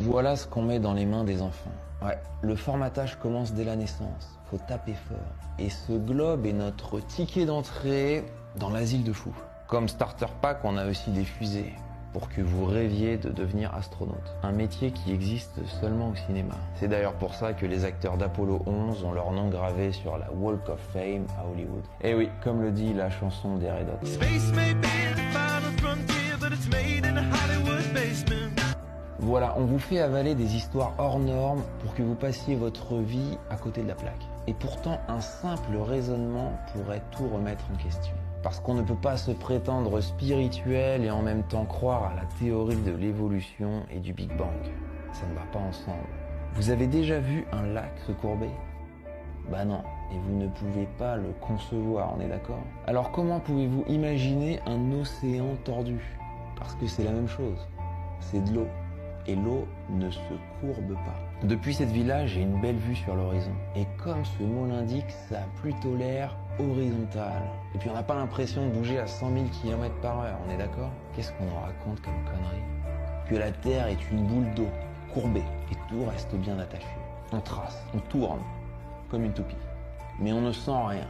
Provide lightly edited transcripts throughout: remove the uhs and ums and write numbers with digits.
Voilà ce qu'on met dans les mains des enfants. Ouais, le formatage commence dès la naissance. Faut taper fort. Et ce globe est notre ticket d'entrée dans l'asile de fous. Comme starter pack, on a aussi des fusées pour que vous rêviez de devenir astronaute. Un métier qui existe seulement au cinéma. C'est d'ailleurs pour ça que les acteurs d'Apollo 11 ont leur nom gravé sur la Walk of Fame à Hollywood. Et oui, comme le dit la chanson des Red Hot. Space may be the final frontier, but it's made in a Hollywood basement. Voilà, on vous fait avaler des histoires hors normes pour que vous passiez votre vie à côté de la plaque. Et pourtant, un simple raisonnement pourrait tout remettre en question. Parce qu'on ne peut pas se prétendre spirituel et en même temps croire à la théorie de l'évolution et du Big Bang. Ça ne va pas ensemble. Vous avez déjà vu un lac se courber? Bah non, et vous ne pouvez pas le concevoir, on est d'accord? Alors comment pouvez-vous imaginer un océan tordu? Parce que c'est la même chose, c'est de l'eau. Et l'eau ne se courbe pas. Depuis cette villa, j'ai une belle vue sur l'horizon. Et comme ce mot l'indique, ça a plutôt l'air horizontal. Et puis on n'a pas l'impression de bouger à 100 000 km/h, on est d'accord? Qu'est-ce qu'on nous raconte comme connerie? Que la Terre est une boule d'eau, courbée, et tout reste bien attaché. On trace, on tourne, comme une toupie. Mais on ne sent rien,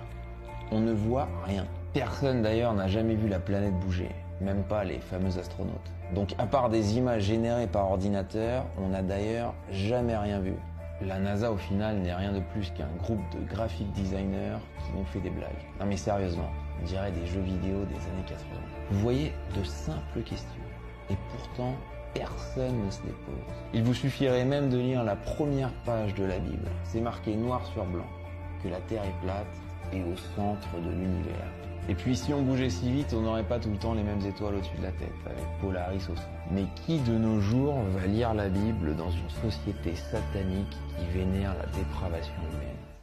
on ne voit rien. Personne d'ailleurs n'a jamais vu la planète bouger, même pas les fameux astronautes. Donc à part des images générées par ordinateur, on n'a d'ailleurs jamais rien vu. La NASA au final n'est rien de plus qu'un groupe de graphic designers qui ont fait des blagues. Non mais sérieusement, on dirait des jeux vidéo des années 80. Vous voyez, de simples questions. Et pourtant, personne ne se les pose. Il vous suffirait même de lire la première page de la Bible. C'est marqué noir sur blanc que la Terre est plate et au centre de l'univers. Et puis si on bougeait si vite, on n'aurait pas tout le temps les mêmes étoiles au-dessus de la tête, avec Polaris au centre. Mais qui de nos jours va lire la Bible dans une société satanique qui vénère la dépravation humaine?